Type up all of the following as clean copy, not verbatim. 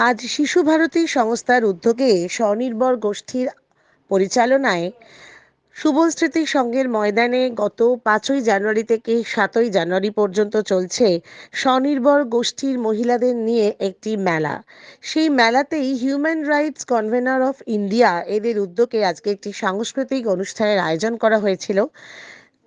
আজ শিশু ভারতী সংস্থার উদ্যোগে স্বনির্ভর গোষ্ঠীর পরিচালনায় শুভস্মৃতি সংঘের ময়দানে গত 5ই জানুয়ারি থেকে 7ই জানুয়ারি পর্যন্ত চলছে স্বনির্ভর গোষ্ঠীর মহিলাদের নিয়ে একটি মেলা। সেই মেলাতেই human rights convener of India এদের উদ্যোগে আজকে একটি সাংস্কৃতিক অনুষ্ঠানের আয়োজন করা হয়েছিল।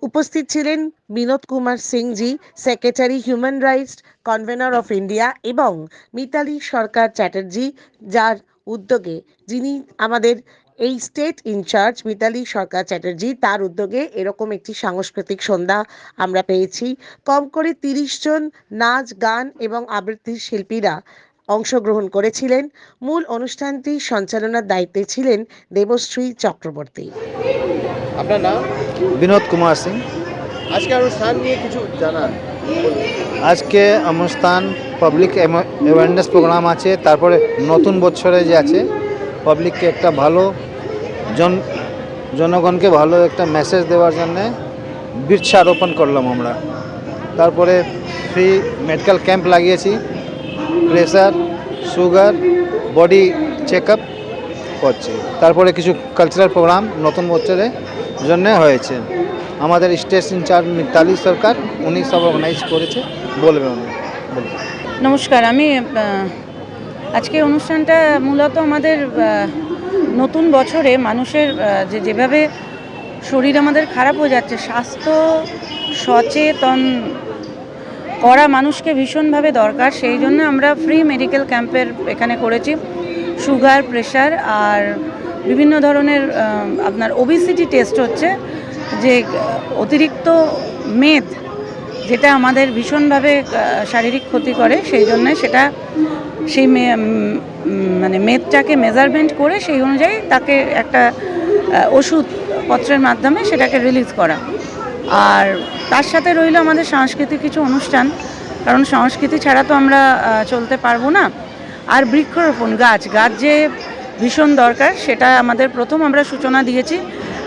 উপস্থিত ছিলেন Binod Kumar Singhji, secretary human rights convener of India, এবং মিতালি সরকার চ্যাটার্জি, যার উদ্যোগে, যিনি আমাদের এই স্টেট ইনচার্জ মিতালি সরকার চ্যাটার্জি, তার উদ্যোগে এরকম একটি সাংস্কৃতিক সন্ধ্যা আমরা পেয়েছি। কম করে 30 জন নাচ, গান এবং আবৃত্তির শিল্পীরা অংশগ্রহণ করেছিলেন। মূল অনুষ্ঠানটি সঞ্চালনার দায়িত্বে ছিলেন দেবশ্রী চক্রবর্তী। আপনার নাম? বিনোদ কুমার সিং। আজকে অনুষ্ঠান নিয়ে কিছু জানান। আজকে অনুষ্ঠান পাবলিক অ্যাওয়ারনেস প্রোগ্রাম আছে, তারপরে নতুন বছরে যে আছে পাবলিককে একটা ভালো জনগণকে ভালো একটা মেসেজ দেওয়ার জন্যে বৃক্ষারোপণ করলাম আমরা। তারপরে ফ্রি মেডিকেল ক্যাম্প লাগিয়েছি, pressure, sugar, body check up করছি। তারপরে কিছু কালচারাল প্রোগ্রাম নতুন বছরে জন্যে হয়েছে। আমাদের স্টেট ইনচার্জ মিতালি সরকার, উনি সব অর্গানাইজ করেছে, বলবে উনি। নমস্কার, আমি আজকে অনুষ্ঠানটা মূলত আমাদের নতুন বছরে মানুষের যেভাবে শরীর আমাদের খারাপ হয়ে যাচ্ছে, স্বাস্থ্য সচেতন করা মানুষকে ভীষণভাবে দরকার। সেই জন্য আমরা ফ্রি মেডিকেল ক্যাম্পের এখানে করেছি। সুগার, প্রেশার আর বিভিন্ন ধরনের আপনার ওবেসিটি টেস্ট হচ্ছে, যে অতিরিক্ত মেদ যেটা আমাদের ভীষণভাবে শারীরিক ক্ষতি করে, সেই জন্যে সেটা সেই মানে মেদটাকে মেজারমেন্ট করে সেই অনুযায়ী তাকে একটা ওষুধপত্রের মাধ্যমে সেটাকে রিলিজ করা। আর তার সাথে রইল আমাদের সাংস্কৃতিক কিছু অনুষ্ঠান, কারণ সংস্কৃতি ছাড়া তো আমরা চলতে পারবো না। আর বৃক্ষরোপণ, গাছ যে ভীষণ দরকার, সেটা আমাদের প্রথম আমরা সূচনা দিয়েছি,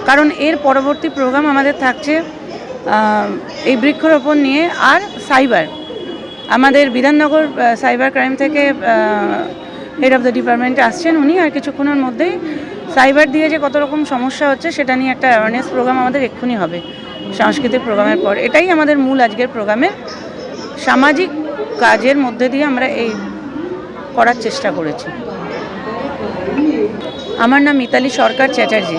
কারণ এর পরবর্তী প্রোগ্রাম আমাদের থাকছে এই বৃক্ষরোপণ নিয়ে। আর সাইবার, আমাদের বিধাননগর সাইবার ক্রাইম থেকে হেড অফ দ্য ডিপার্টমেন্টে আসছেন উনি, আর কিছুক্ষণের মধ্যেই সাইবার দিয়ে যে কত রকম সমস্যা হচ্ছে সেটা নিয়ে একটা অ্যাওয়ারনেস প্রোগ্রাম আমাদের এক্ষুনি হবে সাংস্কৃতিক প্রোগ্রামের পর। এটাই আমাদের মূল আজকের প্রোগ্রামের সামাজিক কাজের মধ্যে দিয়ে আমরা এই করার চেষ্টা করেছি। আমার নাম মিতালি সরকার চ্যাটার্জি।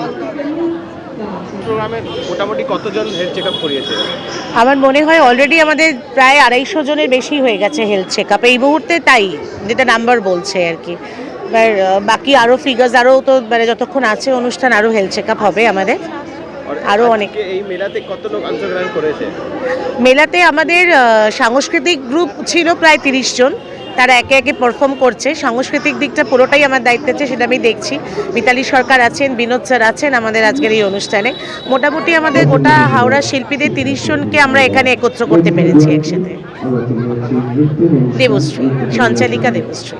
প্রোগ্রামে মোটামুটি কতজন হেলথ চেকআপ করিয়েছে? আমার মনে হয় অলরেডি আমাদের প্রায় 250 জনের বেশি হয়ে গেছে হেলথ চেক আপ এই মুহূর্তে, তাই যেটা নাম্বার বলছে আর কি। এবার বাকি আরও ফিগার্স, আরও তো মানে যতক্ষণ আছে অনুষ্ঠান আরও হেলথ চেক আপ হবে আমাদের, আরও অনেক। এই মেলাতে কত লোক অংশগ্রহণ করেছে? মেলাতে আমাদের সাংস্কৃতিক গ্রুপ ছিল প্রায় 30 জন, তারা একে একে পারফর্ম করছে। সাংস্কৃতিক দিকটা পুরোটাই আমার দায়িত্ব আছে, সেটা আমি দেখছি। মিতালি সরকার আছেন, বিনোদ স্যার আছেন আমাদের আজকের এই অনুষ্ঠানে। মোটামুটি আমাদের গোটা হাওড়া শিল্পীদের 30 জনকে আমরা এখানে একত্র করতে পেরেছি একসাথে। দেবশ্রী, সঞ্চালিকা দেবশ্রী।